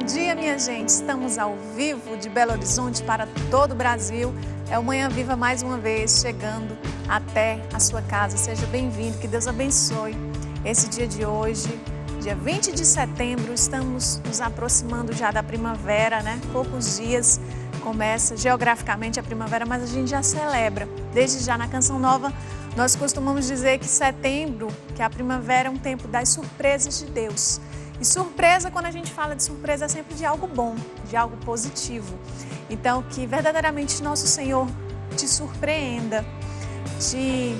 dia, minha gente. Estamos ao vivo de Belo Horizonte para todo o Brasil. É o Manhã Viva mais uma vez, chegando até a sua casa. Seja bem-vindo, que Deus abençoe esse dia de hoje. Dia 20 de setembro, estamos nos aproximando já da primavera, né? Poucos dias começa geograficamente a primavera, mas a gente já celebra. Desde já na Canção Nova, nós costumamos dizer que setembro, que a primavera é um tempo das surpresas de Deus. E surpresa, quando a gente fala de surpresa, é sempre de algo bom, de algo positivo. Então, que verdadeiramente nosso Senhor te surpreenda, te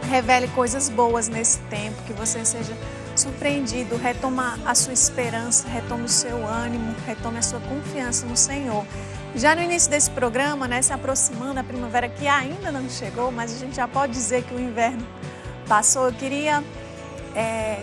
revele coisas boas nesse tempo, que você seja surpreendido, retoma a sua esperança, retome o seu ânimo, retome a sua confiança no Senhor. Já no início desse programa, né, se aproximando a primavera, que ainda não chegou, mas a gente já pode dizer que o inverno passou, eu queria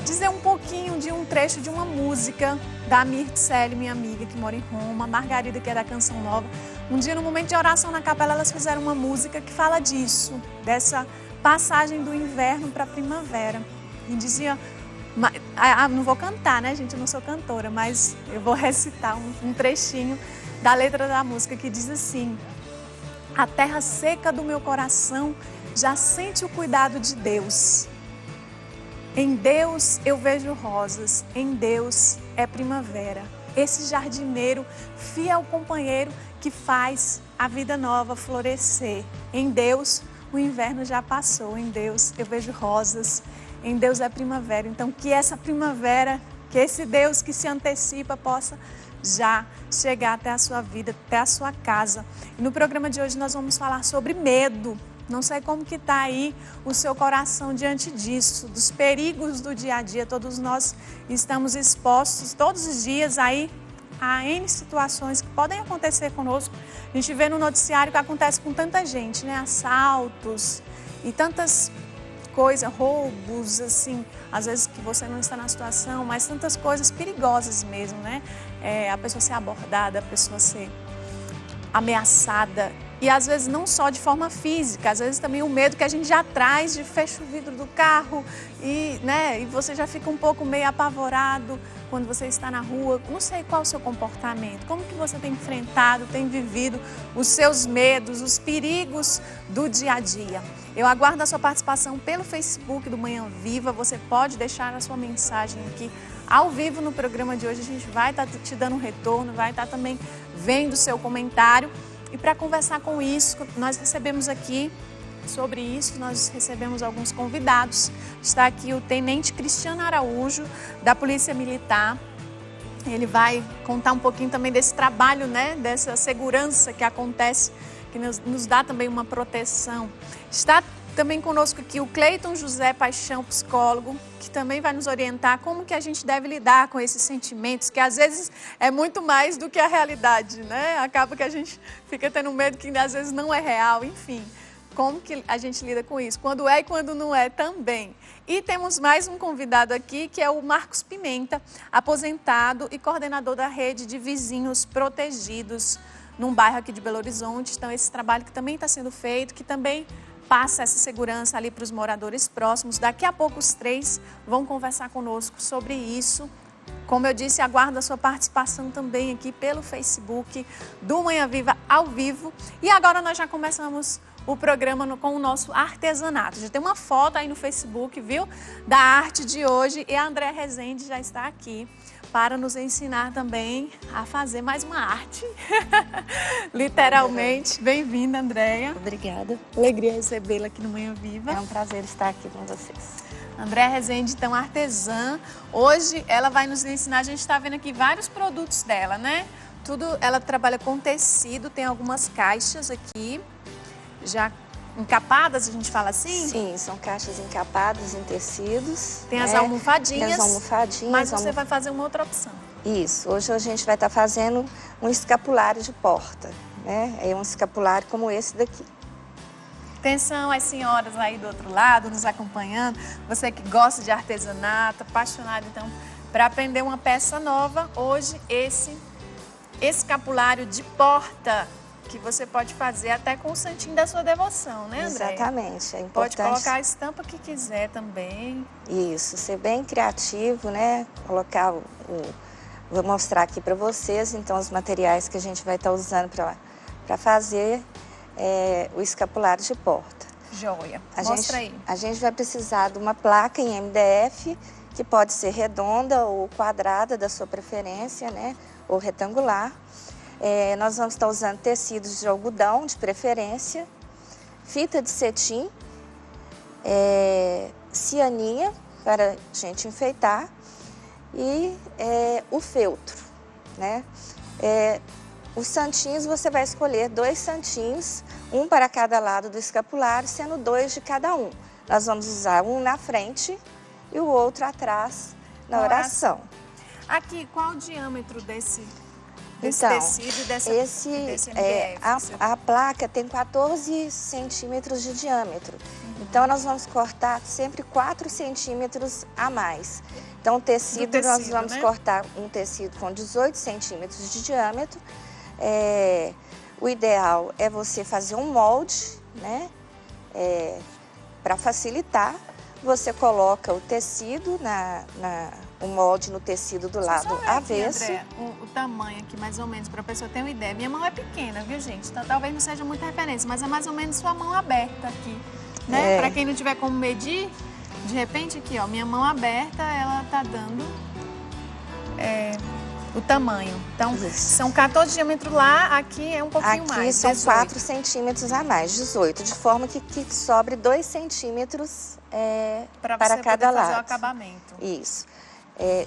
dizer um pouquinho de um trecho de uma música da Mircele, minha amiga que mora em Roma, a Margarida, que é da Canção Nova. Um dia, no momento de oração na capela, elas fizeram uma música que fala disso, dessa passagem do inverno para a primavera. E dizia, não vou cantar, né, gente, eu não sou cantora, mas eu vou recitar um trechinho da letra da música que diz assim: a terra seca do meu coração já sente o cuidado de Deus. Em Deus eu vejo rosas, em Deus é primavera. Esse jardineiro, fiel companheiro que faz a vida nova florescer. Em Deus o inverno já passou, em Deus eu vejo rosas, em Deus é primavera. Então que essa primavera, que esse Deus que se antecipa possa já chegar até a sua vida, até a sua casa. E no programa de hoje nós vamos falar sobre medo. Não sei como que está aí o seu coração diante disso, dos perigos do dia a dia. Todos nós estamos expostos todos os dias aí a N situações que podem acontecer conosco. A gente vê no noticiário que acontece com tanta gente, né? Assaltos e tantas coisas, roubos, assim, às vezes que você não está na situação, mas tantas coisas perigosas mesmo, né? A pessoa ser abordada, a pessoa ser ameaçada. E às vezes não só de forma física, às vezes também o medo que a gente já traz de fecha o vidro do carro e você já fica um pouco meio apavorado quando você está na rua. Não sei qual é o seu comportamento, como que você tem enfrentado, tem vivido os seus medos, os perigos do dia a dia. Eu aguardo a sua participação pelo Facebook do Manhã Viva. Você pode deixar a sua mensagem aqui ao vivo no programa de hoje. A gente vai estar te dando um retorno, vai estar também vendo o seu comentário. E para conversar com isso, nós recebemos aqui, sobre isso, nós recebemos alguns convidados. Está aqui o Tenente Cristiano Araújo, da Polícia Militar. Ele vai contar um pouquinho também desse trabalho, né, dessa segurança que acontece, que nos dá também uma proteção. Está também conosco aqui o Cleiton José Paixão, psicólogo, que também vai nos orientar como que a gente deve lidar com esses sentimentos, que às vezes é muito mais do que a realidade, né? Acaba que a gente fica tendo medo que às vezes não é real, enfim. Como que a gente lida com isso? Quando é e quando não é também. E temos mais um convidado aqui, que é o Marcos Pimenta, aposentado e coordenador da rede de vizinhos protegidos num bairro aqui de Belo Horizonte. Então, esse trabalho que também está sendo feito, que também passa essa segurança ali para os moradores próximos. Daqui a pouco os três vão conversar conosco sobre isso. Como eu disse, aguardo a sua participação também aqui pelo Facebook do Manhã Viva ao vivo. E agora nós já começamos o programa com o nosso artesanato. Já tem uma foto aí no Facebook, viu? Da arte de hoje, e a Andréa Rezende já está aqui para nos ensinar também a fazer mais uma arte. Literalmente. Bem-vinda, Andréia. Obrigada. Alegria recebê-la aqui no Manhã Viva. É um prazer estar aqui com vocês. Andréa Rezende, então, artesã. Hoje ela vai nos ensinar, a gente está vendo aqui vários produtos dela, né? Ela trabalha com tecido, tem algumas caixas aqui, já encapadas, a gente fala assim? Sim, são caixas encapadas em tecidos. Tem as almofadinhas. Tem as almofadinhas. Mas você vai fazer uma outra opção. Isso. Hoje a gente vai estar fazendo um escapulário de porta, né? É um escapulário como esse daqui. Atenção às senhoras aí do outro lado, nos acompanhando. Você que gosta de artesanato, apaixonado, então, para aprender uma peça nova, hoje esse escapulário de porta, que você pode fazer até com o santinho da sua devoção, né, André? Exatamente, é importante. Pode colocar a estampa que quiser também. Isso, ser bem criativo, né? Colocar Vou mostrar aqui para vocês, então, os materiais que a gente vai estar usando para fazer o escapulário de porta. Joia. Mostra aí. A gente vai precisar de uma placa em MDF, que pode ser redonda ou quadrada, da sua preferência, né? Ou retangular. Nós vamos estar usando tecidos de algodão, de preferência, fita de cetim, cianinha, para a gente enfeitar, e o feltro, né? Os santinhos, você vai escolher 2 santinhos, um para cada lado do escapulário, sendo 2 de cada um. Nós vamos usar um na frente e o outro atrás na oração. Aqui, qual o diâmetro desse então, tecido e desse MDF? A placa tem 14 centímetros de diâmetro. Então, nós vamos cortar sempre 4 centímetros a mais. Então, nós vamos cortar um tecido com 18 centímetros de diâmetro. O ideal é você fazer um molde, né? Para facilitar, você coloca o tecido, o molde no tecido do lado avesso. Aqui, André, o tamanho aqui, mais ou menos, para a pessoa ter uma ideia. Minha mão é pequena, viu, gente? Então, talvez não seja muita referência, mas é mais ou menos sua mão aberta aqui, né? Para quem não tiver como medir, de repente aqui, ó, minha mão aberta, ela tá dando o tamanho. Então, são 14 de diâmetro lá, aqui é um pouquinho mais. Aqui são 18. 4 centímetros a mais, 18, de forma que sobre 2 centímetros para cada lado. Fazer o acabamento. Isso.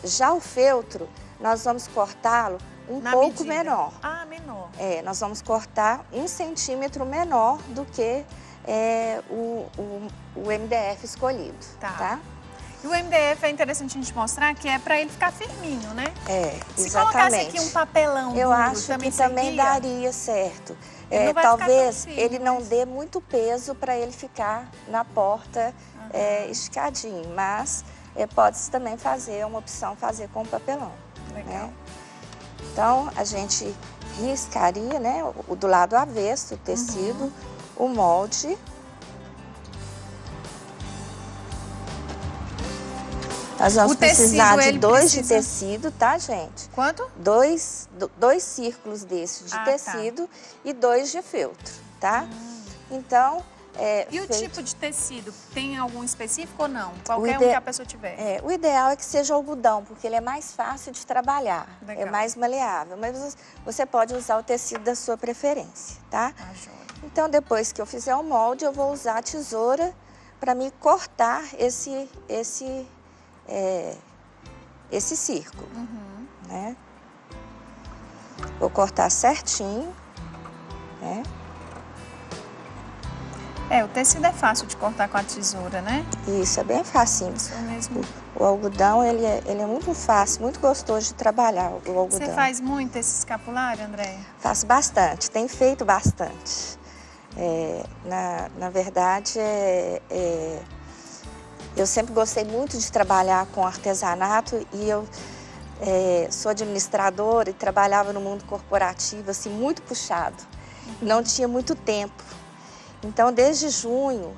Já o feltro, nós vamos cortá-lo um pouco menor. Ah, menor. Nós vamos cortar 1 centímetro menor do que o MDF escolhido, tá? E o MDF é interessante a gente mostrar que é para ele ficar firminho, né? Exatamente. Se colocasse aqui um papelão eu duro, acho que também daria certo. Talvez ele não dê muito peso para ele ficar na porta esticadinho, mas pode-se também fazer uma opção, fazer com papelão. Legal. Né? Então, a gente riscaria, né, do lado avesso, o tecido, o molde. Nós vamos precisar de 2 de tecido, tá, gente? Quanto? 2 círculos desses de tecido e 2 de feltro, tá? Então, e o tipo de tecido? Tem algum específico ou não? Qualquer um que a pessoa tiver? O ideal é que seja algodão, porque ele é mais fácil de trabalhar. Legal. É mais maleável. Mas você pode usar o tecido da sua preferência, tá? Então, depois que eu fizer o molde, eu vou usar a tesoura para me cortar esse círculo, né? Vou cortar certinho, né? O tecido é fácil de cortar com a tesoura, né? Isso, é bem facinho. Isso mesmo. O algodão, ele é muito fácil, muito gostoso de trabalhar, o algodão. Você faz muito esse escapulário, Andréia? Faço bastante, tenho feito bastante. Na verdade, eu sempre gostei muito de trabalhar com artesanato e eu sou administradora e trabalhava no mundo corporativo, assim, muito puxado. Não tinha muito tempo. Então, desde junho,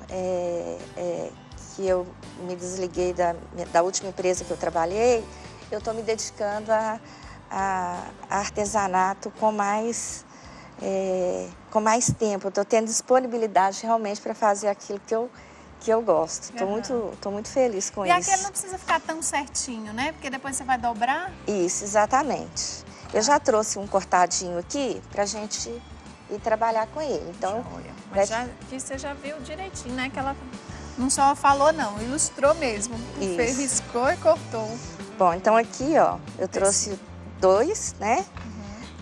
que eu me desliguei da última empresa que eu trabalhei, eu estou me dedicando a artesanato com mais tempo. Eu estou tendo disponibilidade realmente para fazer aquilo que eu gosto. Tô muito feliz com isso. E aquele não precisa ficar tão certinho, né? Porque depois você vai dobrar? Isso, exatamente. Eu já trouxe um cortadinho aqui pra gente ir trabalhar com ele. Então, mas aqui você já viu direitinho, né? Que ela não só falou, não, ilustrou mesmo. Riscou e cortou. Bom, então aqui, ó, eu trouxe 2, né?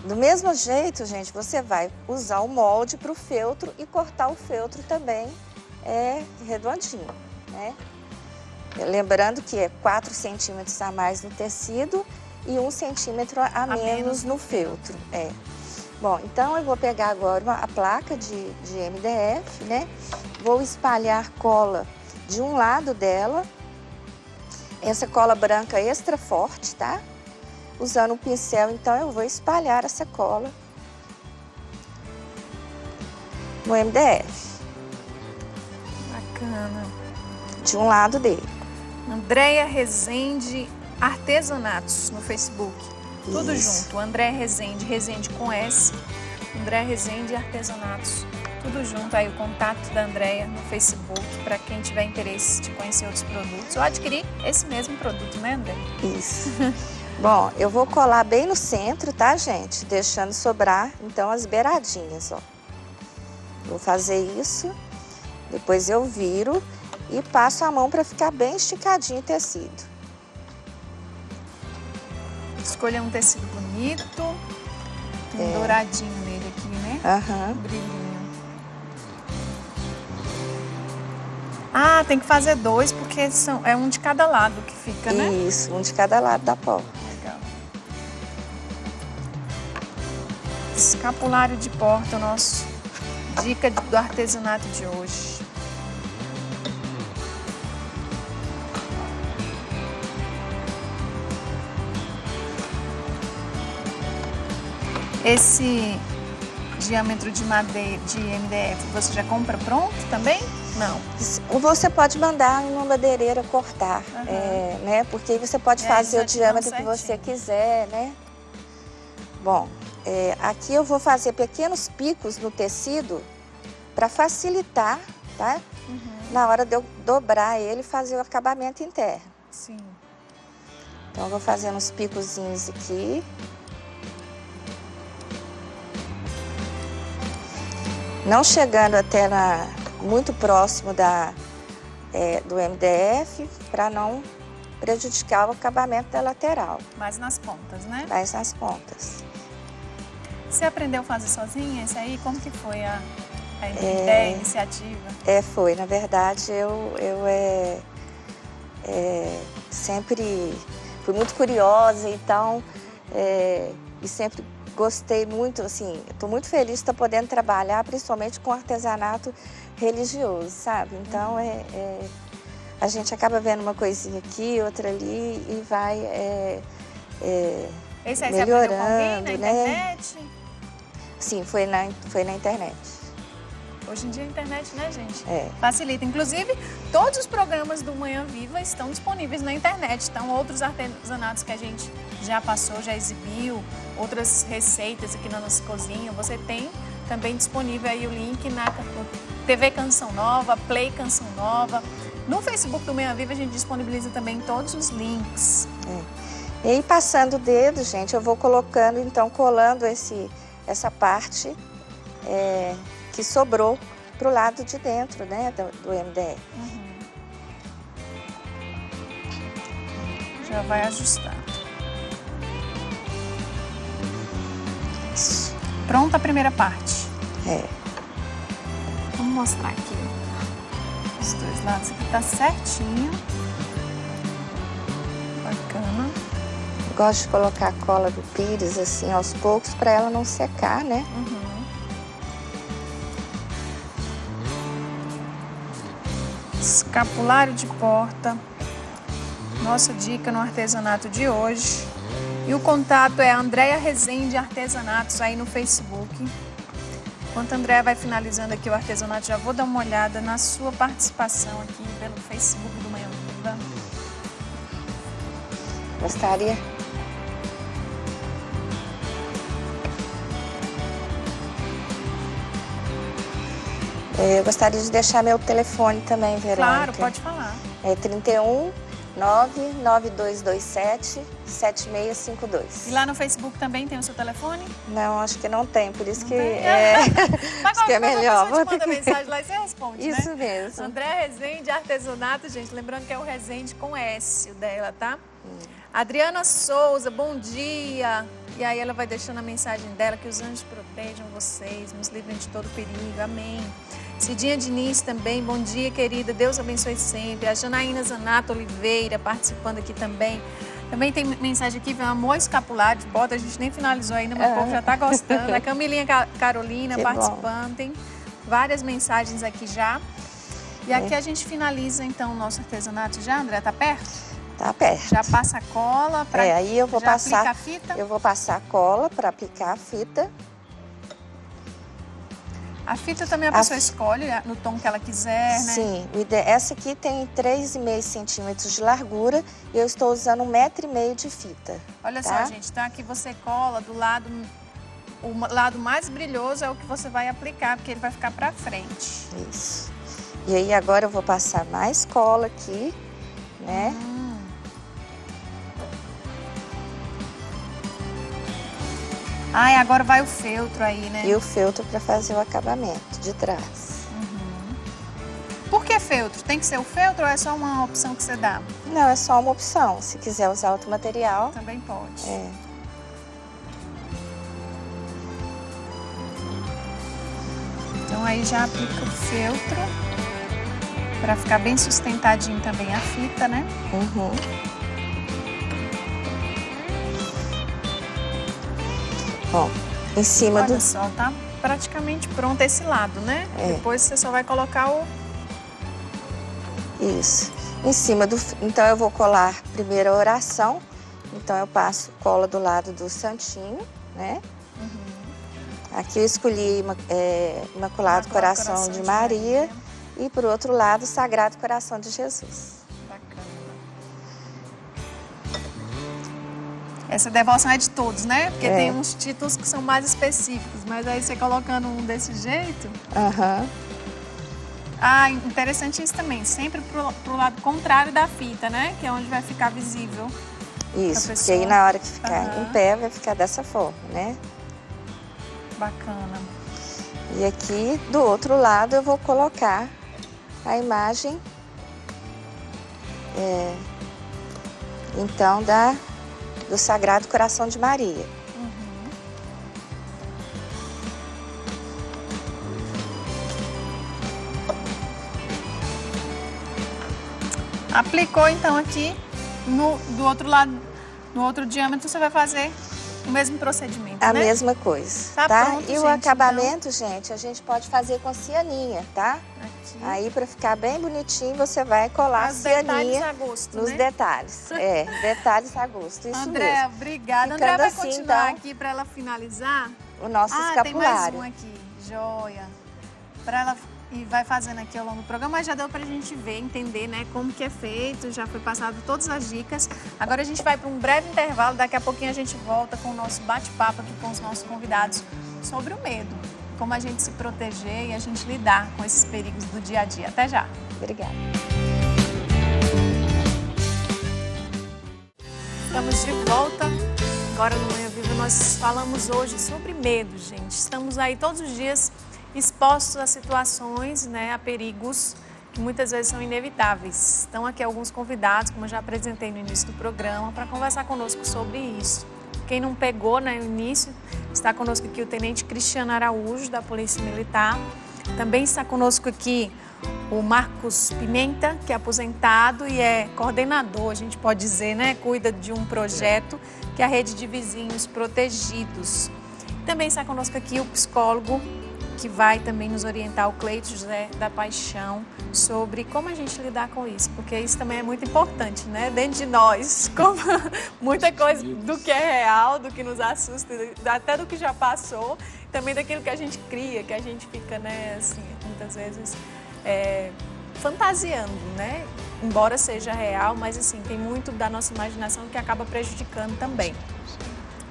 Do mesmo jeito, gente, você vai usar o molde pro feltro e cortar o feltro também redondinho, né? Lembrando que é 4 centímetros a mais no tecido e 1 centímetro a menos no feltro. Bom, então eu vou pegar agora a placa de MDF, né? Vou espalhar cola de um lado dela. Essa cola branca extra forte, tá? Usando um pincel, então eu vou espalhar essa cola no MDF. Bacana. De um lado dele. Andréia Rezende Artesanatos no Facebook. Tudo Isso. junto. André Rezende, Rezende com S. André Rezende Artesanatos. Tudo junto. Aí o contato da Andréia no Facebook para quem tiver interesse de conhecer outros produtos ou adquirir esse mesmo produto, né, André? Isso. Bom, eu vou colar bem no centro, tá, gente? Deixando sobrar, então, as beiradinhas, ó. Vou fazer isso, depois eu viro e passo a mão para ficar bem esticadinho o tecido. Escolha um tecido bonito. Tem um douradinho nele aqui, né? Aham. Um brilhinho. Ah, tem que fazer dois, porque é um de cada lado que fica, né? Isso, um de cada lado da porta. Legal. Escapulário de porta, o nosso dica do artesanato de hoje. Esse diâmetro de madeira, de MDF, você já compra pronto também? Não. Ou você pode mandar em uma madeireira cortar, né? Porque aí você pode fazer o diâmetro que você quiser, né? Bom, aqui eu vou fazer pequenos picos no tecido para facilitar, tá? Na hora de eu dobrar ele e fazer o acabamento interno. Sim. Então eu vou fazendo uns picozinhos aqui. Não chegando até muito próximo do MDF, para não prejudicar o acabamento da lateral. Mais nas pontas, né? Mais nas pontas. Você aprendeu a fazer sozinha isso aí? Como que foi a ideia, a iniciativa? Foi. Na verdade, eu sempre fui muito curiosa, então, e sempre gostei muito, assim, estou muito feliz de estar podendo trabalhar, principalmente com artesanato religioso, sabe? Então, a gente acaba vendo uma coisinha aqui, outra ali e vai Esse aí melhorando, você aprendeu com alguém na internet? Sim, foi na internet. Hoje em dia a internet, né, gente? Facilita. Facilita. Inclusive, todos os programas do Manhã Viva estão disponíveis na internet. Então, outros artesanatos que a gente já passou, já exibiu, outras receitas aqui na nossa cozinha, você tem também disponível aí o link na TV Canção Nova, Play Canção Nova. No Facebook do Manhã Viva a gente disponibiliza também todos os links. E aí, passando o dedo, gente, eu vou colocando, então, colando essa parte que sobrou pro lado de dentro, né, do MDF. Já vai ajustar. Isso. Pronta a primeira parte. Vamos mostrar aqui, ó. Os dois lados aqui tá certinho. Bacana. Eu gosto de colocar a cola do pires, assim, aos poucos, para ela não secar, né? Escapulário de porta, nossa dica no artesanato de hoje. E o contato é Andréia Rezende Artesanatos aí no Facebook. Enquanto a Andréia vai finalizando aqui o artesanato, já vou dar uma olhada na sua participação aqui pelo Facebook do Manhã Viva. Gostaria? Eu gostaria de deixar meu telefone também, Verônica. Claro, pode falar. É 31 99227 7652. E lá no Facebook também tem o seu telefone? Não, acho que não tem, por isso Não que tem? acho que é melhor. Você manda mensagem lá e você responde, Isso né? mesmo. André Rezende Artesanato, gente, lembrando que é o Rezende com S, o dela, tá? Adriana Souza, bom dia. E aí ela vai deixando a mensagem dela, que os anjos protejam vocês, nos livrem de todo perigo, amém. Cidinha Diniz também, bom dia, querida, Deus abençoe sempre. A Janaína Zanato Oliveira participando aqui também. Também tem mensagem aqui, vem amor escapulário de porta, a gente nem finalizou ainda, mas o povo já tá gostando. A Camilinha Carolina Que participando, tem várias mensagens aqui já. E aqui a gente finaliza então o nosso artesanato já, André, tá perto? Tá perto. Já passa a cola para aí eu vou passar aplica a fita? Eu vou passar a cola para aplicar a fita. A fita também a pessoa escolhe no tom que ela quiser, né? Sim, essa aqui tem 3,5 centímetros de largura e eu estou usando 1,5 metro de fita. Olha só, gente, então aqui você cola do lado, o lado mais brilhoso é o que você vai aplicar, porque ele vai ficar pra frente. Isso. E aí agora eu vou passar mais cola aqui, né? Ah, e agora vai o feltro aí, né? E o feltro para fazer o acabamento de trás. Por que feltro? Tem que ser o feltro ou é só uma opção que você dá? Não, é só uma opção. Se quiser usar outro material... Também pode. É. Então aí já aplica o feltro para ficar bem sustentadinho também a fita, né? Bom, em cima Olha só, tá praticamente pronto esse lado, né? Depois você só vai colocar o... Isso. Em cima do... Então eu vou colar primeiro a oração. Então eu passo cola do lado do santinho, né? Aqui eu escolhi Imaculado Coração de Maria. E por outro lado, Sagrado Coração de Jesus. Essa devoção é de todos, né? Porque tem uns títulos que são mais específicos, mas aí você colocando um desse jeito... Ah, interessante isso também, sempre pro lado contrário da fita, né? Que é onde vai ficar visível. Isso, porque aí na hora que ficar em pé, vai ficar dessa forma, né? Bacana. E aqui, do outro lado, eu vou colocar a imagem, então, do Sagrado Coração de Maria. Aplicou, então, aqui, do outro lado, no outro diâmetro, você vai fazer o mesmo procedimento, A né? mesma coisa, tá? Pronto, e gente, o acabamento, gente, a gente pode fazer com cianinha, tá? Aqui. Aí, para ficar bem bonitinho, você vai colar cianinha a gosto, nos né? detalhes. Detalhes a gosto, isso Andréa, mesmo. obrigada. Ficando Andréa vai assim, continuar então, aqui para ela finalizar. O nosso escapulário. Tem mais um aqui, joia. Para ela e vai fazendo aqui ao longo do programa, mas já deu pra gente ver, entender, né, como que é feito, já foi passado todas as dicas. Agora a gente vai para um breve intervalo, daqui a pouquinho a gente volta com o nosso bate-papo aqui com os nossos convidados sobre o medo, como a gente se proteger e a gente lidar com esses perigos do dia a dia. Até já. Obrigada. Estamos de volta. Agora no Manhã Viva nós falamos hoje sobre medo, gente. Estamos aí todos os dias expostos a situações, né, a perigos que muitas vezes são inevitáveis. Estão aqui alguns convidados, como eu já apresentei no início do programa, para conversar conosco sobre isso. Quem não pegou, né, no início, está conosco aqui o Tenente Cristiano Araújo, da Polícia Militar. Também está conosco aqui o Marcos Pimenta, que é aposentado e é coordenador, a gente pode dizer, né, cuida de um projeto que é a Rede de Vizinhos Protegidos. Também está conosco aqui o psicólogo, que vai também nos orientar, o Cleito José da Paixão, sobre como a gente lidar com isso, porque isso também é muito importante, né? Dentro de nós, como muita coisa do que é real, do que nos assusta, até do que já passou, também daquilo que a gente cria, que a gente fica, né, assim, muitas vezes fantasiando, né? Embora seja real, mas assim, tem muito da nossa imaginação que acaba prejudicando também.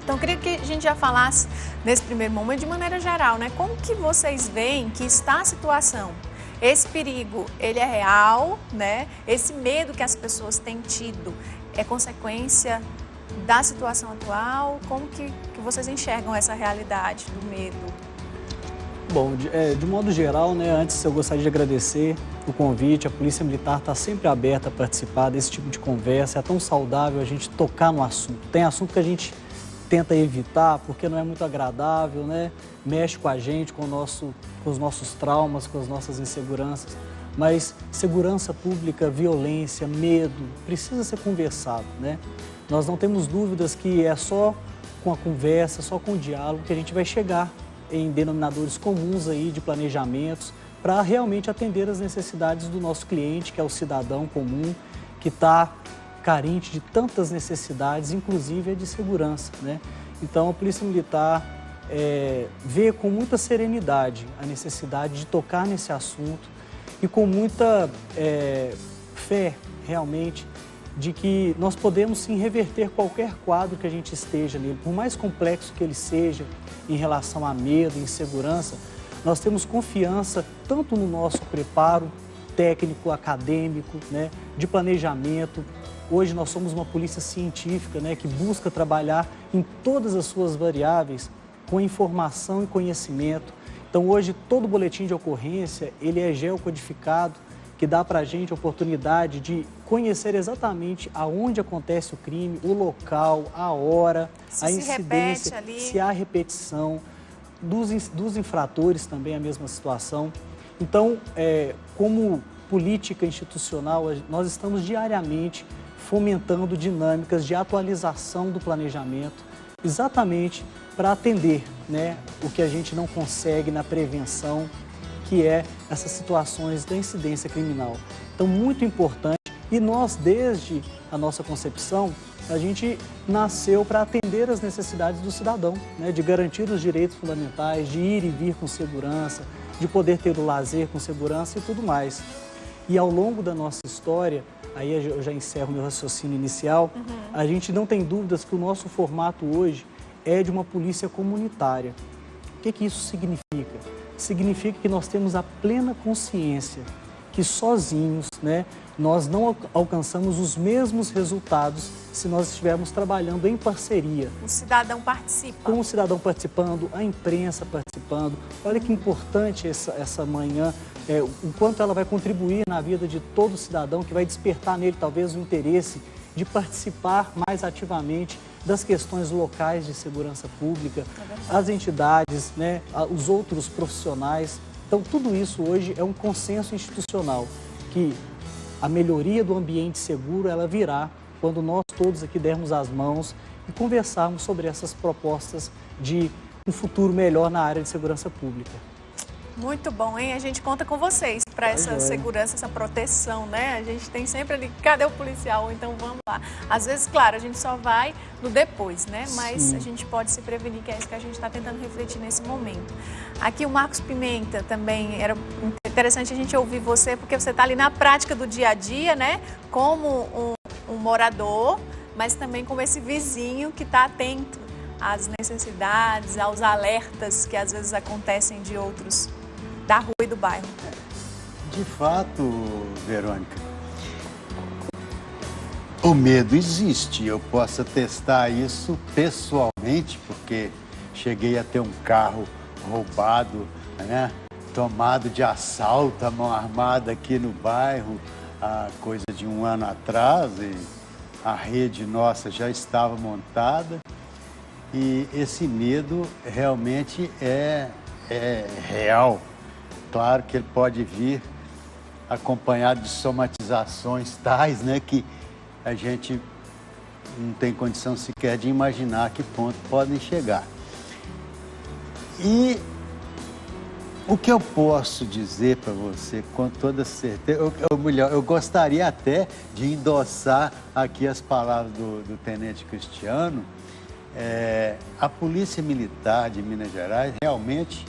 Então, eu queria que a gente já falasse, nesse primeiro momento, de maneira geral, né? Como que vocês veem que está a situação? Esse perigo, ele é real, né? Esse medo que as pessoas têm tido é consequência da situação atual? Como que vocês enxergam essa realidade do medo? Bom, de modo geral, né, antes eu gostaria de agradecer o convite. A Polícia Militar está sempre aberta a participar desse tipo de conversa. É tão saudável a gente tocar no assunto. Tem assunto que a gente tenta evitar porque não é muito agradável, né? Mexe com a gente, com os nossos traumas, com as nossas inseguranças. Mas segurança pública, violência, medo, precisa ser conversado, né? Nós não temos dúvidas que é só com a conversa, só com o diálogo que a gente vai chegar em denominadores comuns aí de planejamentos para realmente atender as necessidades do nosso cliente, que é o cidadão comum, que está carente de tantas necessidades, inclusive a de segurança, né? Então, a Polícia Militar vê com muita serenidade a necessidade de tocar nesse assunto e com muita fé, realmente, de que nós podemos sim reverter qualquer quadro que a gente esteja nele, por mais complexo que ele seja em relação a medo, insegurança, nós temos confiança tanto no nosso preparo técnico, acadêmico, né, de planejamento. Hoje nós somos uma polícia científica, né, que busca trabalhar em todas as suas variáveis com informação e conhecimento. Então hoje todo boletim de ocorrência, ele é geocodificado, que dá para a gente a oportunidade de conhecer exatamente aonde acontece o crime, o local, a hora, a incidência, se há repetição, dos infratores também a mesma situação. Então, como política institucional, nós estamos diariamente fomentando dinâmicas de atualização do planejamento, exatamente para atender, né, o que a gente não consegue na prevenção, que é essas situações da incidência criminal. Então, muito importante. E nós, desde a nossa concepção, a gente nasceu para atender as necessidades do cidadão, né? De garantir os direitos fundamentais, de ir e vir com segurança, de poder ter o lazer com segurança e tudo mais. E ao longo da nossa história, aí eu já encerro meu raciocínio inicial, a gente não tem dúvidas que o nosso formato hoje é de uma polícia comunitária. O que isso significa? Significa que nós temos a plena consciência que sozinhos, né, nós não alcançamos os mesmos resultados se nós estivermos trabalhando em parceria. O cidadão participa. Com o cidadão participando, a imprensa participando. Olha que importante essa manhã, o quanto ela vai contribuir na vida de todo cidadão, que vai despertar nele talvez o interesse de participar mais ativamente das questões locais de segurança pública, as entidades, né, os outros profissionais. Então, tudo isso hoje é um consenso institucional, que a melhoria do ambiente seguro, ela virá quando nós todos aqui dermos as mãos e conversarmos sobre essas propostas de um futuro melhor na área de segurança pública. Muito bom, hein? A gente conta com vocês para essa segurança, essa proteção, né? A gente tem sempre ali, cadê o policial? Então vamos lá. Às vezes, claro, a gente só vai no depois, né? Mas sim, a gente pode se prevenir, que é isso que a gente está tentando refletir nesse momento. Aqui o Marcos Pimenta também, era interessante a gente ouvir você, porque você está ali na prática do dia a dia, né? Como um morador, mas também como esse vizinho que está atento às necessidades, aos alertas que às vezes acontecem de outros da rua e do bairro. De fato, Verônica, o medo existe. Eu posso atestar isso pessoalmente, porque cheguei a ter um carro roubado, né, tomado de assalto, a mão armada aqui no bairro, há coisa de um ano atrás, e a rede nossa já estava montada. E esse medo realmente é real. Claro que ele pode vir acompanhado de somatizações tais, né, que a gente não tem condição sequer de imaginar a que ponto podem chegar. E o que eu posso dizer para você com toda certeza, eu gostaria até de endossar aqui as palavras do Tenente Cristiano. A Polícia Militar de Minas Gerais realmente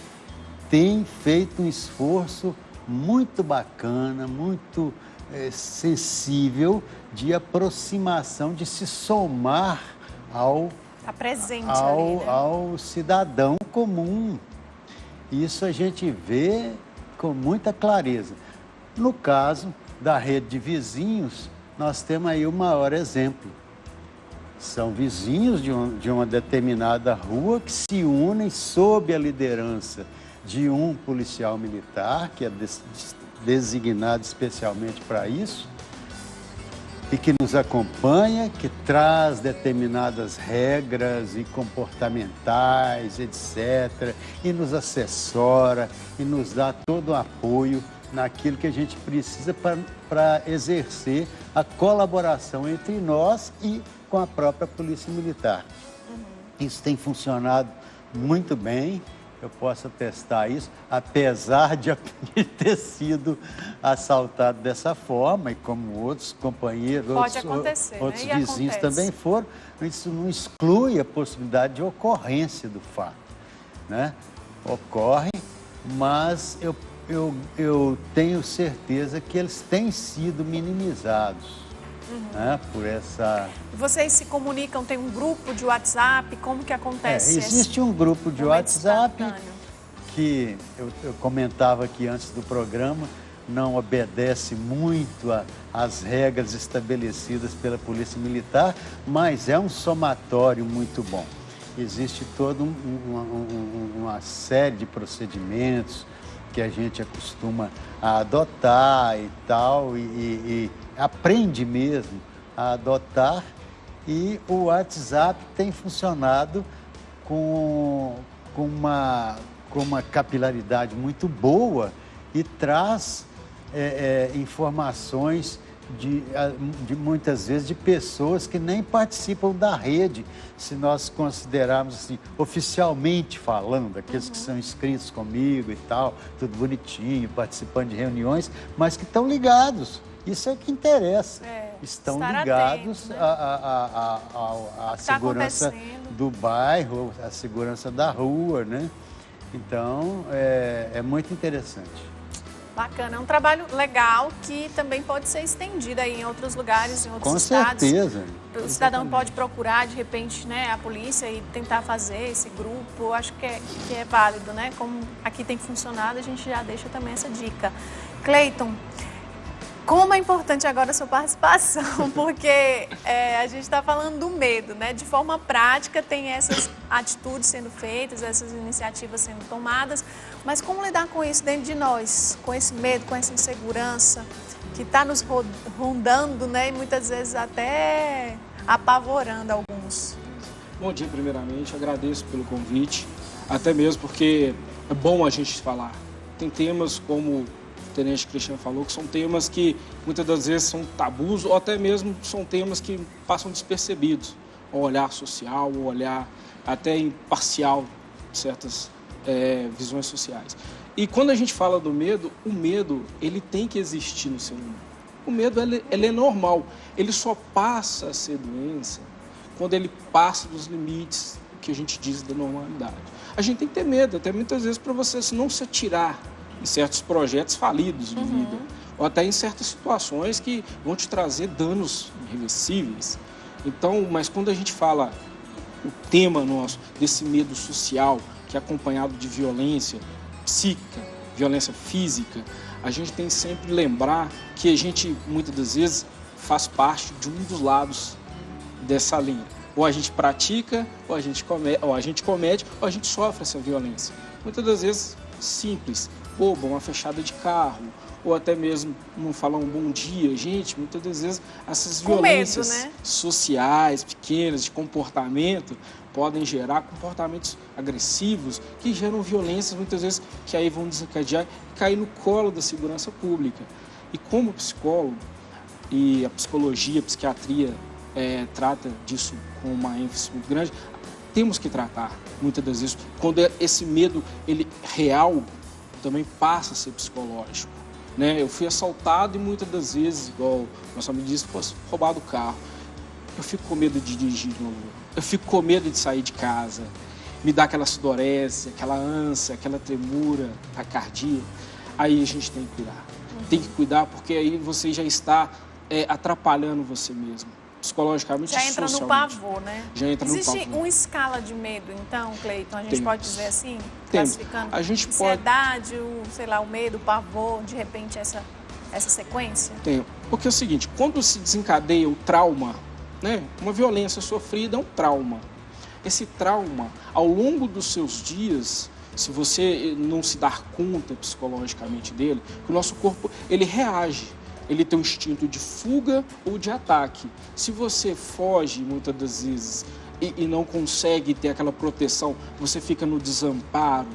tem feito um esforço muito bacana, muito sensível de aproximação, de se somar ao cidadão comum. Isso a gente vê com muita clareza. No caso da rede de vizinhos, nós temos aí o maior exemplo. São vizinhos de uma determinada rua que se unem sob a liderança de um policial militar, que é designado especialmente para isso, e que nos acompanha, que traz determinadas regras e comportamentais, etc., e nos assessora e nos dá todo o apoio naquilo que a gente precisa para exercer a colaboração entre nós e com a própria Polícia Militar. Isso tem funcionado muito bem. Eu posso atestar isso, apesar de ter sido assaltado dessa forma, e como outros companheiros, outros vizinhos também foram, isso não exclui a possibilidade de ocorrência do fato. né? Ocorrem, mas eu tenho certeza que eles têm sido minimizados, né? Por essa... Vocês se comunicam, tem um grupo de WhatsApp, como que acontece? Existe um grupo de momento WhatsApp instantâneo? que eu comentava aqui antes do programa, não obedece muito às regras estabelecidas pela Polícia Militar, mas é um somatório muito bom. Existe toda uma série de procedimentos que a gente acostuma a adotar e tal, e aprende mesmo a adotar, e o WhatsApp tem funcionado com uma capilaridade muito boa e traz informações de muitas vezes de pessoas que nem participam da rede, se nós considerarmos assim, oficialmente falando, aqueles que são inscritos comigo e tal, tudo bonitinho, participando de reuniões, mas que estão ligados. Isso é que interessa. Estão ligados à segurança do bairro, à segurança da rua, né? Então, é muito interessante. Bacana, é um trabalho legal que também pode ser estendido aí em outros lugares, em outros estados. Com certeza. O cidadão pode procurar, de repente, né, a polícia e tentar fazer esse grupo. Eu acho que é válido, né? Como aqui tem funcionado, a gente já deixa também essa dica. Cleiton, como é importante agora a sua participação, porque a gente está falando do medo, né? De forma prática, tem essas atitudes sendo feitas, essas iniciativas sendo tomadas, mas como lidar com isso dentro de nós, com esse medo, com essa insegurança que está nos rondando, né? E muitas vezes até apavorando alguns. Bom dia, primeiramente, agradeço pelo convite, até mesmo porque é bom a gente falar. Tem temas como o Tenente Cristiano falou, que são temas que muitas das vezes são tabus ou até mesmo são temas que passam despercebidos. O olhar social, o olhar até imparcial de certas visões sociais. E quando a gente fala do medo, o medo ele tem que existir no ser humano. O medo ele é normal, ele só passa a ser doença quando ele passa dos limites que a gente diz da normalidade. A gente tem que ter medo, até muitas vezes, para você não se atirar em certos projetos falidos de vida, ou até em certas situações que vão te trazer danos irreversíveis. Então, mas quando a gente fala o tema nosso desse medo social, que é acompanhado de violência psíquica, violência física, a gente tem que sempre lembrar que a gente, muitas das vezes, faz parte de um dos lados dessa linha. Ou a gente pratica, ou a gente comete, ou a gente sofre essa violência. Muitas das vezes, simples, boba, uma fechada de carro, ou até mesmo não falar um bom dia. Gente, muitas das vezes essas violências medo, né? sociais, pequenas, de comportamento, podem gerar comportamentos agressivos que geram violências, muitas vezes, que aí vão desencadear e cair no colo da segurança pública. E como psicólogo, e a psicologia, a psiquiatria trata disso com uma ênfase muito grande, temos que tratar, muitas das vezes, quando esse medo ele real também passa a ser psicológico. Né? Eu fui assaltado e muitas das vezes, igual nosso amigo disse, fosse roubado o carro. Eu fico com medo de dirigir de novo. Eu fico com medo de sair de casa. Me dá aquela sudorese, aquela ânsia, aquela tremura, taquicardia. Aí a gente tem que cuidar. Tem que cuidar porque aí você já está atrapalhando você mesmo. Psicologicamente, já entra no pavor, né? Já entra no pavor. Existe uma escala de medo, então, Cleiton? A gente pode dizer assim? Temos. Classificando a gente ansiedade, o medo, o pavor, de repente essa sequência? Tem. Porque é o seguinte, quando se desencadeia o trauma, né? Uma violência sofrida é um trauma. Esse trauma, ao longo dos seus dias, se você não se dar conta psicologicamente dele, o nosso corpo ele reage. Ele tem um instinto de fuga ou de ataque. Se você foge, muitas das vezes, e não consegue ter aquela proteção, você fica no desamparo,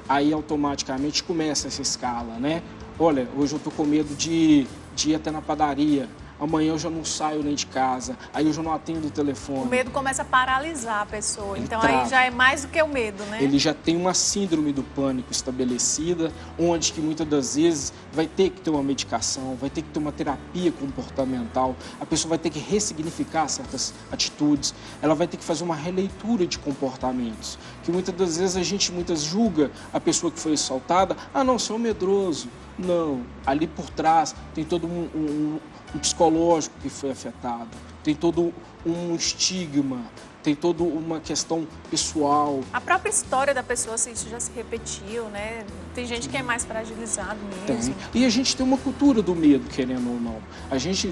aí automaticamente começa essa escala, né? Olha, hoje eu estou com medo de ir até na padaria. amanhã eu já não saio nem de casa, aí eu já não atendo o telefone. O medo começa a paralisar a pessoa, Ele então trava. aí já é mais do que o medo, né? Ele já tem uma síndrome do pânico estabelecida, onde que muitas das vezes vai ter que ter uma medicação, vai ter que ter uma terapia comportamental, a pessoa vai ter que ressignificar certas atitudes, ela vai ter que fazer uma releitura de comportamentos, que muitas das vezes a gente julga a pessoa que foi assaltada, não, você é um medroso. Não, ali por trás tem todo um psicológico que foi afetado, tem todo um estigma, tem toda uma questão pessoal. A própria história da pessoa, se isso já se repetiu, né? Tem gente que é mais fragilizado mesmo. Tem. E a gente tem uma cultura do medo, querendo ou não.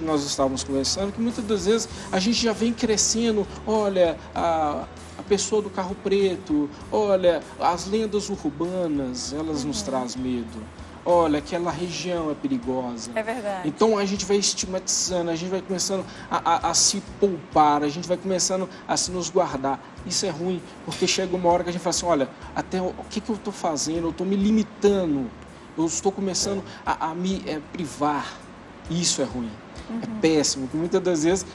Nós estávamos conversando que muitas das vezes a gente já vem crescendo, olha, a pessoa do carro preto, olha, as lendas urbanas, elas nos trazem medo. Olha, aquela região é perigosa. É verdade. Então a gente vai estigmatizando, a gente vai começando a se poupar, a gente vai começando a se nos guardar. Isso é ruim, porque chega uma hora que a gente fala assim, olha, até o que eu estou fazendo? Eu estou me limitando, eu estou começando a me privar. Isso é ruim, é péssimo, porque muitas das vezes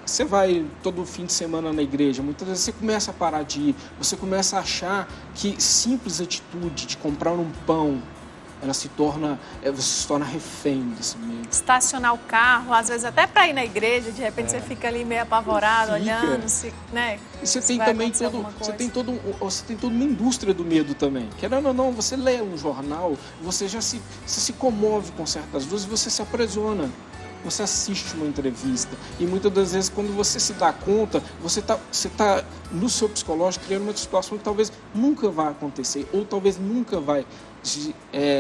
você vai todo fim de semana na igreja, muitas vezes você começa a parar de ir, você começa a achar que simples atitude de comprar um pão, você se torna refém desse medo. Estacionar o carro, às vezes até para ir na igreja, de repente você fica ali meio apavorado, olhando, né? E você tem também você tem toda uma indústria do medo também. Querendo ou não, você lê um jornal, você se comove com certas coisas, você se aprisiona. Você assiste uma entrevista e muitas das vezes quando você se dá conta, você tá no seu psicológico criando uma situação que talvez nunca vai acontecer ou talvez nunca vai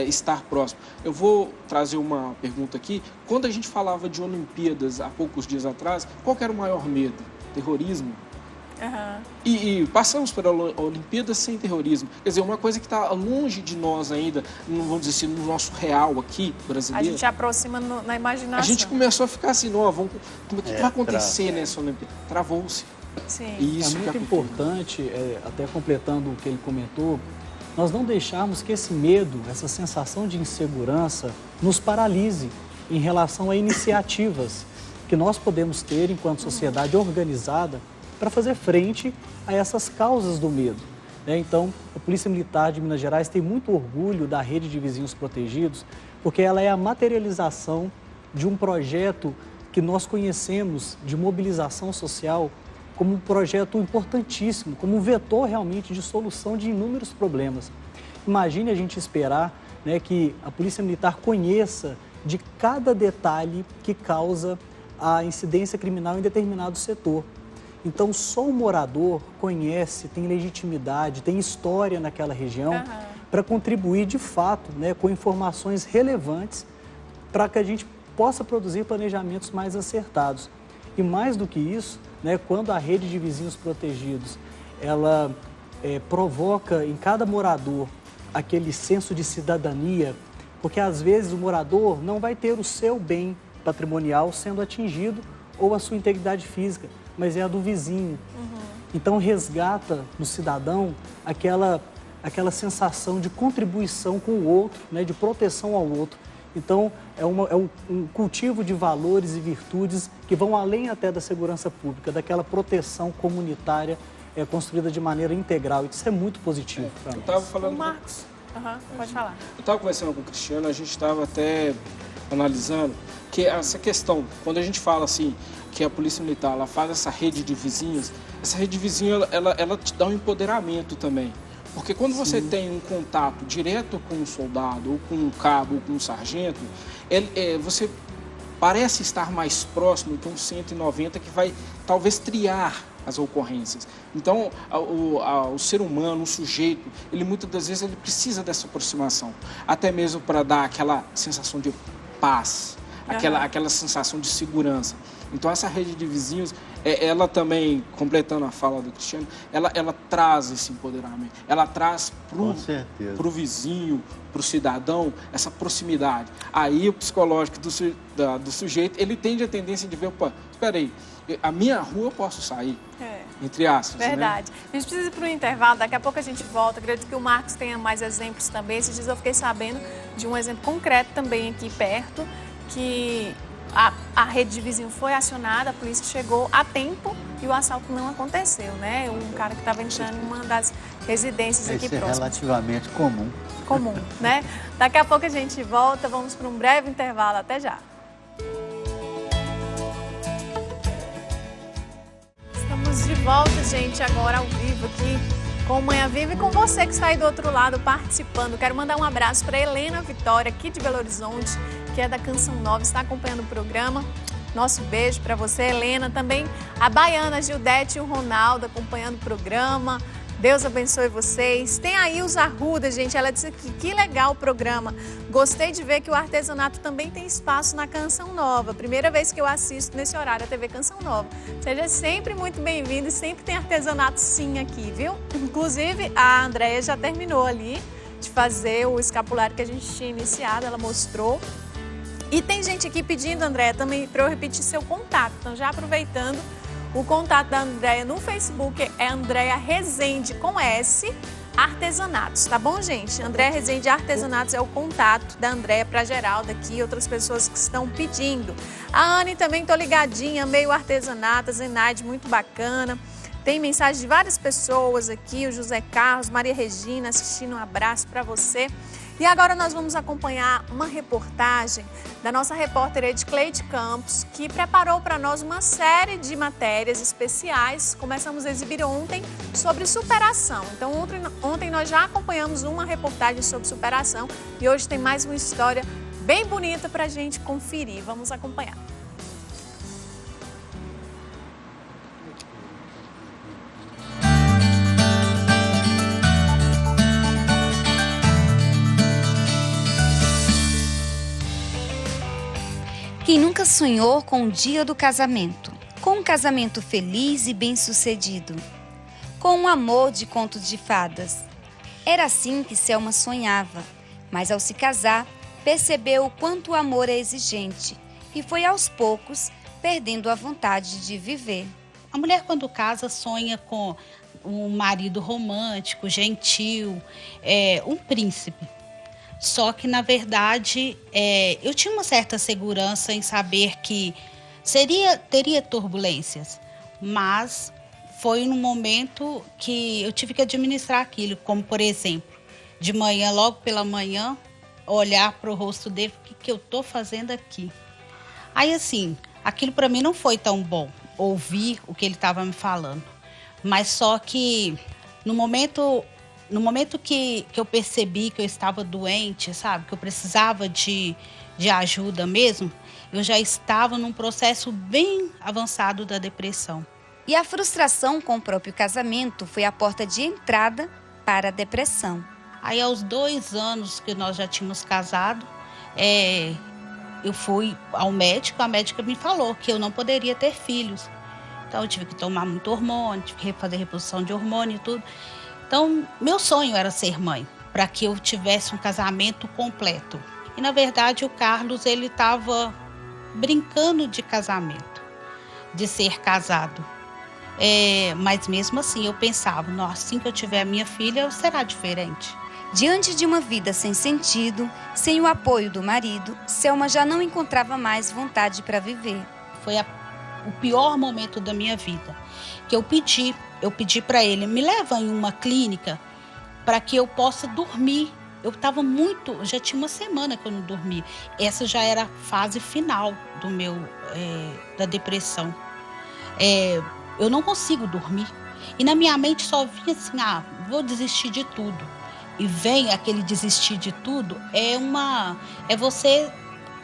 estar próximo. Eu vou trazer uma pergunta aqui. Quando a gente falava de Olimpíadas há poucos dias atrás, qual que era o maior medo? Terrorismo? E passamos pela Olimpíada sem terrorismo. Quer dizer, uma coisa que está longe de nós ainda, não vamos dizer assim, no nosso real aqui, brasileiro. A gente aproxima na imaginação. A gente começou a ficar assim, o que vai acontecer nessa Olimpíada? Travou-se. Sim. E isso é muito importante, até completando o que ele comentou, nós não deixarmos que esse medo, essa sensação de insegurança, nos paralise em relação a iniciativas que nós podemos ter enquanto sociedade organizada para fazer frente a essas causas do medo. Então, a Polícia Militar de Minas Gerais tem muito orgulho da Rede de Vizinhos Protegidos, porque ela é a materialização de um projeto que nós conhecemos de mobilização social como um projeto importantíssimo, como um vetor realmente de solução de inúmeros problemas. Imagine a gente esperar que a Polícia Militar conheça de cada detalhe que causa a incidência criminal em determinado setor. Então, só o morador conhece, tem legitimidade, tem história naquela região para contribuir, de fato, com informações relevantes para que a gente possa produzir planejamentos mais acertados. E mais do que isso, quando a Rede de Vizinhos Protegidos, ela provoca em cada morador aquele senso de cidadania, porque às vezes o morador não vai ter o seu bem patrimonial sendo atingido ou a sua integridade física, mas é a do vizinho. Então resgata no cidadão aquela sensação de contribuição com o outro, de proteção ao outro. Então é um cultivo de valores e virtudes que vão além até da segurança pública, daquela proteção comunitária construída de maneira integral. Isso é muito positivo para nós. Eu estava falando... Marcos, pode falar. Eu estava conversando com o Cristiano, a gente estava até analisando que essa questão, quando a gente fala assim, que a Polícia Militar ela faz essa rede de vizinhos, essa rede de vizinhos ela te dá um empoderamento também. Porque quando você tem um contato direto com um soldado, ou com um cabo, ou com um sargento, você parece estar mais próximo que um 190 que vai talvez triar as ocorrências. Então, o ser humano, o sujeito, ele muitas das vezes ele precisa dessa aproximação, até mesmo para dar aquela sensação de paz, aquela sensação de segurança. Então, essa rede de vizinhos, ela também, completando a fala do Cristiano, ela traz esse empoderamento, ela traz para o vizinho, para o cidadão, essa proximidade. Aí o psicológico do sujeito, ele tende a tendência de ver, opa, espera aí, a minha rua eu posso sair, entre aspas. Verdade. A gente precisa ir para um intervalo, daqui a pouco a gente volta. Acredito que o Marcos tenha mais exemplos também. Esses dias eu fiquei sabendo de um exemplo concreto também aqui perto, que a rede de vizinho foi acionada, a polícia chegou a tempo e o assalto não aconteceu, né? Um cara que estava entrando em uma das residências aqui próximas. Isso é relativamente comum. Comum, né? Daqui a pouco a gente volta, vamos para um breve intervalo. Até já. Estamos de volta, gente, agora ao vivo aqui com Manhã Viva e com você que está aí do outro lado participando. Quero mandar um abraço para Helena Vitória, aqui de Belo Horizonte, que é da Canção Nova, está acompanhando o programa. Nosso beijo para você, Helena. Também a baiana Gildete e o Ronaldo acompanhando o programa. Deus abençoe vocês. Tem a Ilza Arruda, gente, ela disse que legal o programa. Gostei de ver que o artesanato também tem espaço na Canção Nova. Primeira vez que eu assisto nesse horário a TV Canção Nova. Seja sempre muito bem-vindo e sempre tem artesanato sim aqui, viu? Inclusive, a Andréia já terminou ali de fazer o escapulário que a gente tinha iniciado, ela mostrou. E tem gente aqui pedindo, Andréia, também para eu repetir seu contato. Então, já aproveitando, o contato da Andréia no Facebook é Andréia Rezende, com S, Artesanatos, tá bom, gente? Andréia Rezende Artesanatos é o contato da Andréia para Geralda aqui e outras pessoas que estão pedindo. A Anne também, tô ligadinha, meio artesanato, a Zenaide, muito bacana. Tem mensagem de várias pessoas aqui, o José Carlos, Maria Regina assistindo, um abraço para você. E agora nós vamos acompanhar uma reportagem da nossa repórter Edcleide Campos, que preparou para nós uma série de matérias especiais. Começamos a exibir ontem sobre superação. Então, ontem nós já acompanhamos uma reportagem sobre superação e hoje tem mais uma história bem bonita para a gente conferir. Vamos acompanhar. Quem nunca sonhou com o dia do casamento? Com um casamento feliz e bem-sucedido? Com um amor de contos de fadas? Era assim que Selma sonhava, mas ao se casar, percebeu o quanto o amor é exigente e foi aos poucos perdendo a vontade de viver. A mulher, quando casa, sonha com um marido romântico, gentil, um príncipe. Só que, na verdade, eu tinha uma certa segurança em saber que teria turbulências, mas foi num momento que eu tive que administrar aquilo, como, por exemplo, de manhã, logo pela manhã, olhar para o rosto dele, o que eu estou fazendo aqui? Aí, assim, aquilo para mim não foi tão bom, ouvir o que ele estava me falando, mas só que no momento que eu percebi que eu estava doente, sabe? Que eu precisava de ajuda mesmo, eu já estava num processo bem avançado da depressão. E a frustração com o próprio casamento foi a porta de entrada para a depressão. Aí, aos 2 anos que nós já tínhamos casado, eu fui ao médico, a médica me falou que eu não poderia ter filhos. Então, eu tive que tomar muito hormônio, tive que fazer reposição de hormônio e tudo. Então, meu sonho era ser mãe, para que eu tivesse um casamento completo. E, na verdade, o Carlos, ele estava brincando de casamento, de ser casado. Mas, mesmo assim, eu pensava, nossa, assim que eu tiver a minha filha, será diferente. Diante de uma vida sem sentido, sem o apoio do marido, Selma já não encontrava mais vontade para viver. Foi o pior momento da minha vida, que eu pedi para ele, me leva em uma clínica para que eu possa dormir. Eu estava já tinha uma semana que eu não dormia. Essa já era a fase final da depressão. Eu não consigo dormir. E na minha mente só vinha assim, vou desistir de tudo. E vem aquele desistir de tudo, é você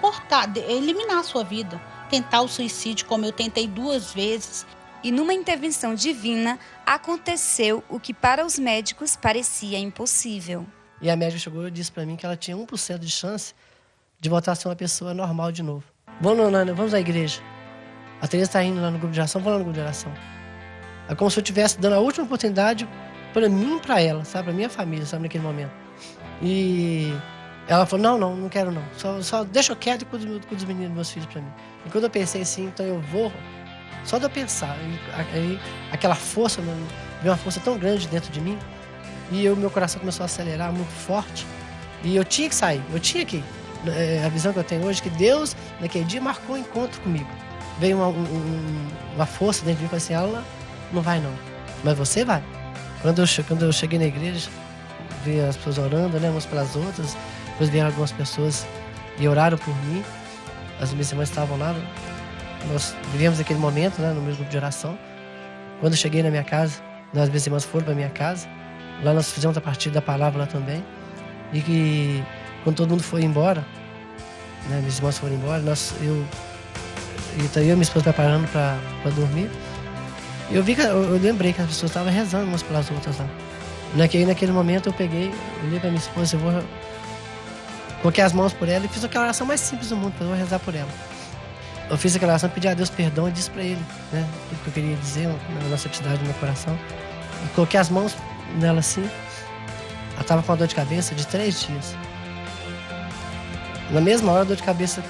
cortar, eliminar a sua vida. Tentar o suicídio, como eu tentei 2 vezes. E numa intervenção divina, aconteceu o que para os médicos parecia impossível. E a médica chegou e disse para mim que ela tinha 1% de chance de voltar a ser uma pessoa normal de novo. Vamos à igreja. A Tereza está indo lá no grupo de oração, vamos lá no grupo de oração. É como se eu estivesse dando a última oportunidade para mim e para ela, sabe? Para minha família, sabe? Naquele momento. E ela falou, não quero não. Só deixa eu quieto e cuida dos meninos, meus filhos para mim. E quando eu pensei assim, então eu vou... Só de eu pensar, aí aquela força, veio uma força tão grande dentro de mim, e meu coração começou a acelerar muito forte, e eu tinha que sair, eu tinha que ir. a visão que eu tenho hoje, que Deus, naquele dia, marcou um encontro comigo. Veio uma força dentro de mim e falou assim, ela não vai não, mas você vai. Quando eu cheguei na igreja, vi as pessoas orando, né, umas pelas outras, depois vieram algumas pessoas e oraram por mim. As minhas irmãs estavam lá, nós vivemos aquele momento, né, no meu grupo de oração. Quando eu cheguei na minha casa, as minhas irmãs foram para minha casa, lá nós fizemos a partida da palavra lá também. E que quando todo mundo foi embora, né, minhas irmãs foram embora, eu e minha esposa preparando para dormir, eu lembrei que as pessoas estavam rezando umas pelas outras lá. Naquele momento eu olhei para minha esposa, coloquei as mãos por ela e fiz aquela oração mais simples do mundo, eu vou rezar por ela. Eu fiz aquela oração, pedi a Deus perdão e disse para ele, né, tudo que eu queria dizer, na santidade do meu coração. E coloquei as mãos nela assim. Ela estava com uma dor de cabeça de 3 dias. Na mesma hora, a dor de cabeça,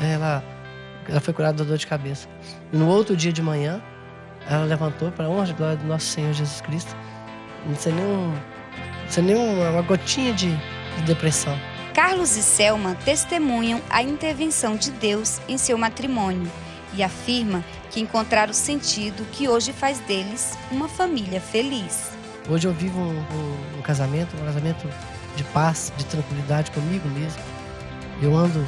ela foi curada da dor de cabeça. E no outro dia de manhã, ela levantou para a honra e glória do nosso Senhor Jesus Cristo, sem nenhuma gotinha de depressão. Carlos e Selma testemunham a intervenção de Deus em seu matrimônio e afirma que encontraram o sentido que hoje faz deles uma família feliz. Hoje eu vivo um casamento de paz, de tranquilidade comigo mesmo. Eu ando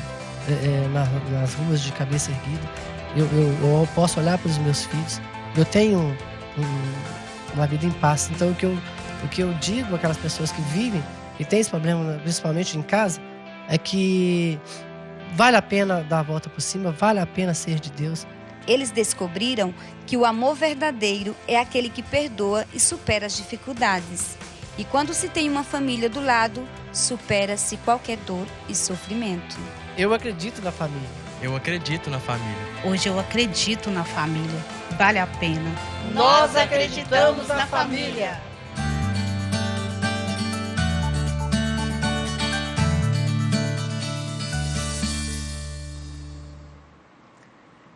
nas ruas de cabeça erguida. Eu posso olhar para os meus filhos. Eu tenho uma vida em paz. Então o que eu digo àquelas pessoas que vivem e têm esse problema, principalmente em casa, é que vale a pena dar a volta por cima, vale a pena ser de Deus. Eles descobriram que o amor verdadeiro é aquele que perdoa e supera as dificuldades. E quando se tem uma família do lado, supera-se qualquer dor e sofrimento. Eu acredito na família. Eu acredito na família. Hoje eu acredito na família. Vale a pena. Nós acreditamos na família.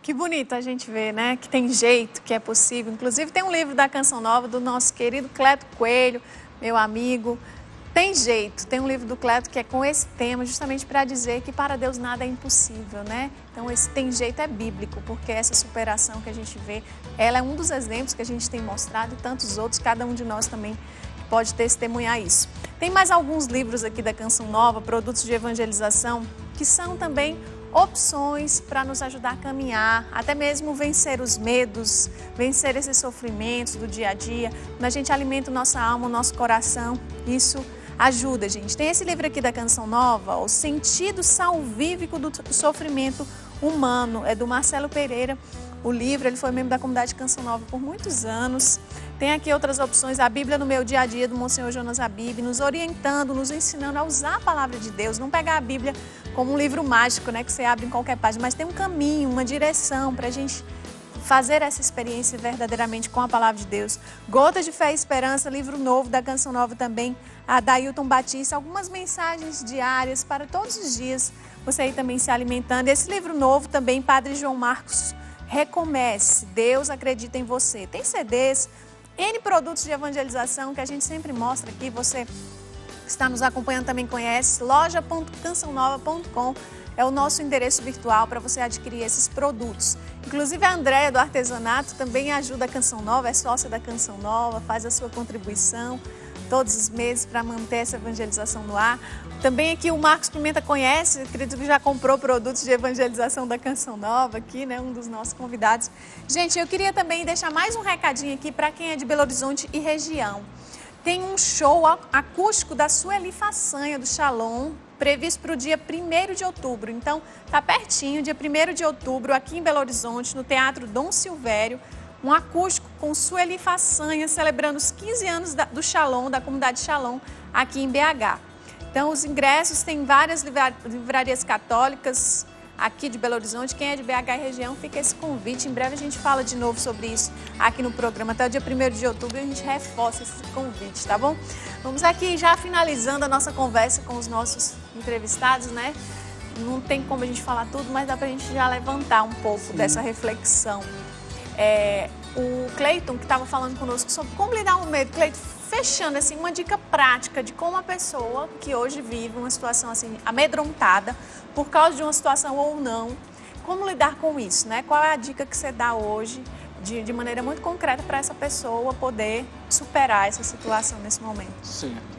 Que bonito a gente ver, né? Que tem jeito, que é possível. Inclusive tem um livro da Canção Nova do nosso querido Cleto Coelho, meu amigo. Tem jeito, tem um livro do Cleto que é com esse tema, justamente para dizer que para Deus nada é impossível, né? Então esse tem jeito é bíblico, porque essa superação que a gente vê, ela é um dos exemplos que a gente tem mostrado e tantos outros, cada um de nós também pode testemunhar isso. Tem mais alguns livros aqui da Canção Nova, produtos de evangelização, que são também opções para nos ajudar a caminhar, até mesmo vencer os medos, vencer esses sofrimentos do dia a dia. Quando a gente alimenta nossa alma, o nosso coração, isso ajuda, gente. Tem esse livro aqui da Canção Nova, O Sentido Salvífico do Sofrimento Humano, é do Marcelo Pereira. O livro, ele foi membro da comunidade Canção Nova por muitos anos. Tem aqui outras opções, a Bíblia no Meu Dia a Dia, do Monsenhor Jonas Abib, nos orientando, nos ensinando a usar a palavra de Deus, não pegar a Bíblia como um livro mágico, né, que você abre em qualquer página, mas tem um caminho, uma direção para a gente fazer essa experiência verdadeiramente com a palavra de Deus. Gotas de Fé e Esperança, livro novo da Canção Nova também, a Dailton Batista, algumas mensagens diárias para todos os dias, você aí também se alimentando. Esse livro novo também, Padre João Marcos, Recomece, Deus acredita em você. Tem CDs, N produtos de evangelização que a gente sempre mostra aqui, você que está nos acompanhando também conhece, loja.cançãonova.com é o nosso endereço virtual para você adquirir esses produtos. Inclusive a Andréia do Artesanato também ajuda a Canção Nova, é sócia da Canção Nova, faz a sua contribuição todos os meses para manter essa evangelização no ar. Também aqui o Marcos Pimenta conhece, acredito que já comprou produtos de evangelização da Canção Nova aqui, né? Um dos nossos convidados. Gente, eu queria também deixar mais um recadinho aqui para quem é de Belo Horizonte e região. Tem um show acústico da Sueli Façanha, do Shalom, previsto para o dia 1º de outubro. Então, tá pertinho, dia 1º de outubro, aqui em Belo Horizonte, no Teatro Dom Silvério, um acústico com Sueli Façanha, celebrando os 15 anos do Shalom, da comunidade Shalom, aqui em BH. Então, os ingressos tem várias livrarias católicas aqui de Belo Horizonte. Quem é de BH e região, fica esse convite. Em breve a gente fala de novo sobre isso aqui no programa. Até o dia 1º de outubro a gente reforça esse convite, tá bom? Vamos aqui já finalizando a nossa conversa com os nossos entrevistados, né? Não tem como a gente falar tudo, mas dá pra gente já levantar um pouco dessa reflexão. O Cleto Cleiton, que estava falando conosco sobre como lidar com o medo. Cleiton, fechando assim, uma dica prática de como a pessoa que hoje vive uma situação assim amedrontada por causa de uma situação ou não, como lidar com isso, né? Qual é a dica que você dá hoje de maneira muito concreta para essa pessoa poder superar essa situação nesse momento? Certo.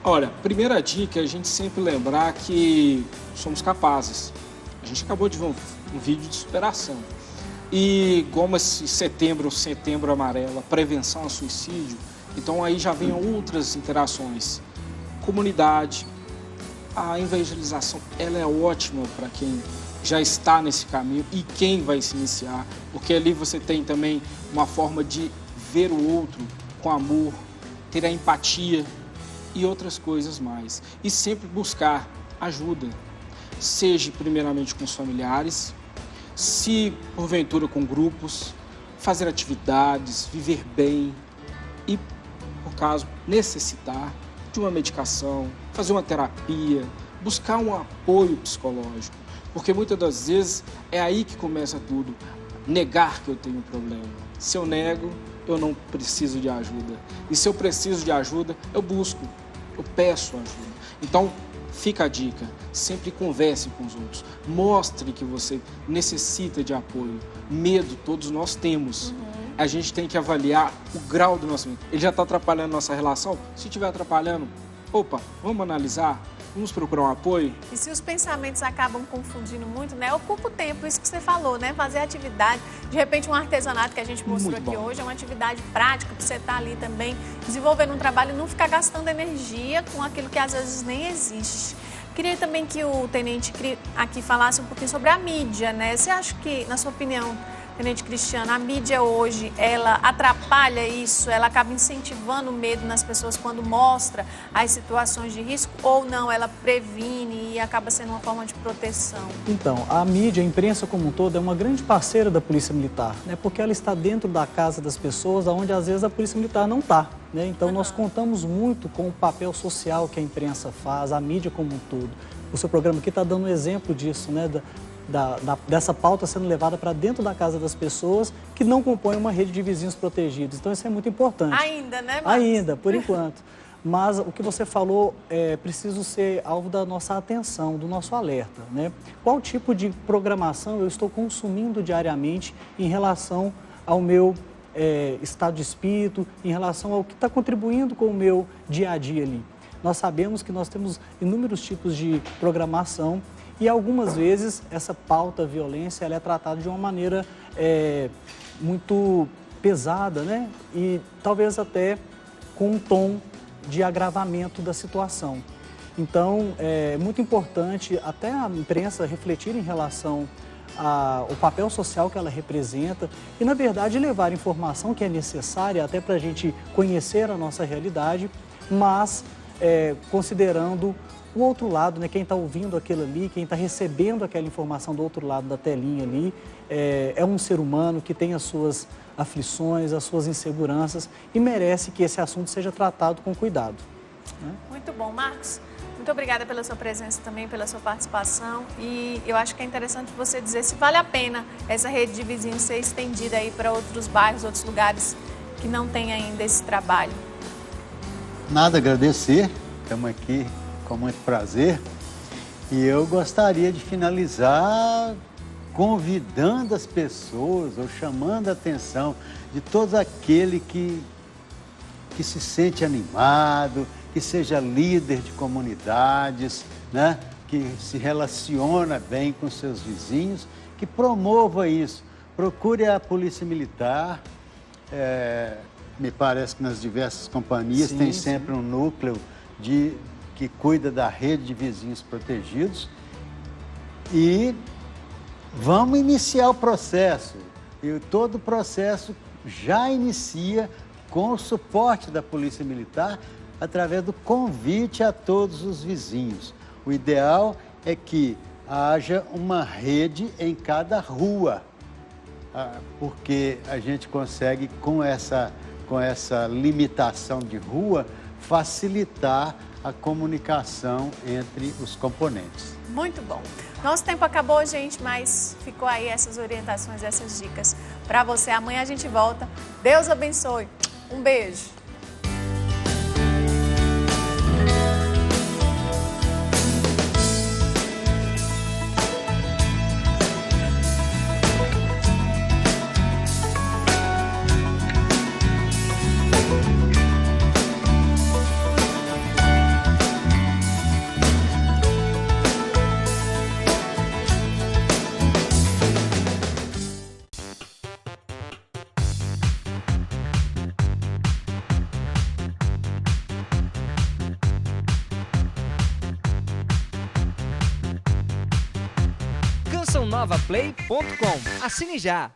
Olha, primeira dica é a gente sempre lembrar que somos capazes. A gente acabou de ver um vídeo de superação. E como esse setembro amarelo, a prevenção ao suicídio, então aí já vem outras interações. Comunidade, a evangelização, ela é ótima para quem já está nesse caminho e quem vai se iniciar, porque ali você tem também uma forma de ver o outro com amor, ter a empatia e outras coisas mais. E sempre buscar ajuda, seja primeiramente com os familiares, se porventura com grupos, fazer atividades, viver bem e, por caso necessitar de uma medicação, fazer uma terapia, buscar um apoio psicológico, porque muitas das vezes é aí que começa tudo, negar que eu tenho um problema. Se eu nego, eu não preciso de ajuda. E se eu preciso de ajuda, eu busco, eu peço ajuda. Então, fica a dica, sempre converse com os outros, mostre que você necessita de apoio. Medo todos nós temos. A gente tem que avaliar o grau do nosso medo. Ele já está atrapalhando nossa relação? Se estiver atrapalhando, opa, vamos analisar? Vamos procurar um apoio? E se os pensamentos acabam confundindo muito, né? Ocupa o tempo, isso que você falou, né? Fazer atividade. De repente, um artesanato que a gente mostrou aqui hoje é uma atividade prática para você estar ali também desenvolvendo um trabalho e não ficar gastando energia com aquilo que às vezes nem existe. Queria também que o Tenente aqui falasse um pouquinho sobre a mídia, né? Você acha que, na sua opinião, Tenente Cristiano, a mídia hoje, ela atrapalha isso? Ela acaba incentivando o medo nas pessoas quando mostra as situações de risco ou não? Ela previne e acaba sendo uma forma de proteção? Então, a mídia, a imprensa como um todo, é uma grande parceira da Polícia Militar, né? Porque ela está dentro da casa das pessoas, onde às vezes a Polícia Militar não está, né? Então, nós contamos muito com o papel social que a imprensa faz, a mídia como um todo. O seu programa aqui está dando um exemplo disso, né? Dessa pauta sendo levada para dentro da casa das pessoas que não compõem uma rede de vizinhos protegidos. Então, isso é muito importante. Ainda, né, Marcos? Ainda, por enquanto. Mas o que você falou é preciso ser alvo da nossa atenção, do nosso alerta, né? Qual tipo de programação eu estou consumindo diariamente em relação ao meu estado de espírito, em relação ao que está contribuindo com o meu dia a dia ali. Nós sabemos que nós temos inúmeros tipos de programação e algumas vezes essa pauta violência ela é tratada de uma maneira muito pesada, né? E talvez até com um tom de agravamento da situação. Então, é muito importante até a imprensa refletir em relação ao papel social que ela representa e, na verdade, levar informação que é necessária até para a gente conhecer a nossa realidade, mas considerando o outro lado, né? Quem está ouvindo aquilo ali, quem está recebendo aquela informação do outro lado da telinha ali, é um ser humano que tem as suas aflições, as suas inseguranças e merece que esse assunto seja tratado com cuidado. Né? Muito bom, Marcos. Muito obrigada pela sua presença também, pela sua participação. E eu acho que é interessante você dizer se vale a pena essa rede de vizinhos ser estendida aí para outros bairros, outros lugares que não têm ainda esse trabalho. Nada a agradecer, estamos aqui com muito prazer. E eu gostaria de finalizar convidando as pessoas ou chamando a atenção de todo aquele que se sente animado, que seja líder de comunidades, né? Que se relaciona bem com seus vizinhos, que promova isso. Procure a Polícia Militar, me parece que nas diversas companhias tem sempre um núcleo que cuida da rede de vizinhos protegidos e vamos iniciar o processo. E todo o processo já inicia com o suporte da Polícia Militar através do convite a todos os vizinhos. O ideal é que haja uma rede em cada rua, porque a gente consegue, com essa limitação de rua, facilitar a comunicação entre os componentes. Muito bom. Nosso tempo acabou, gente, mas ficou aí essas orientações, essas dicas. para você. Amanhã a gente volta. Deus abençoe. Um beijo. CançãoNovaPlay.com. Assine já!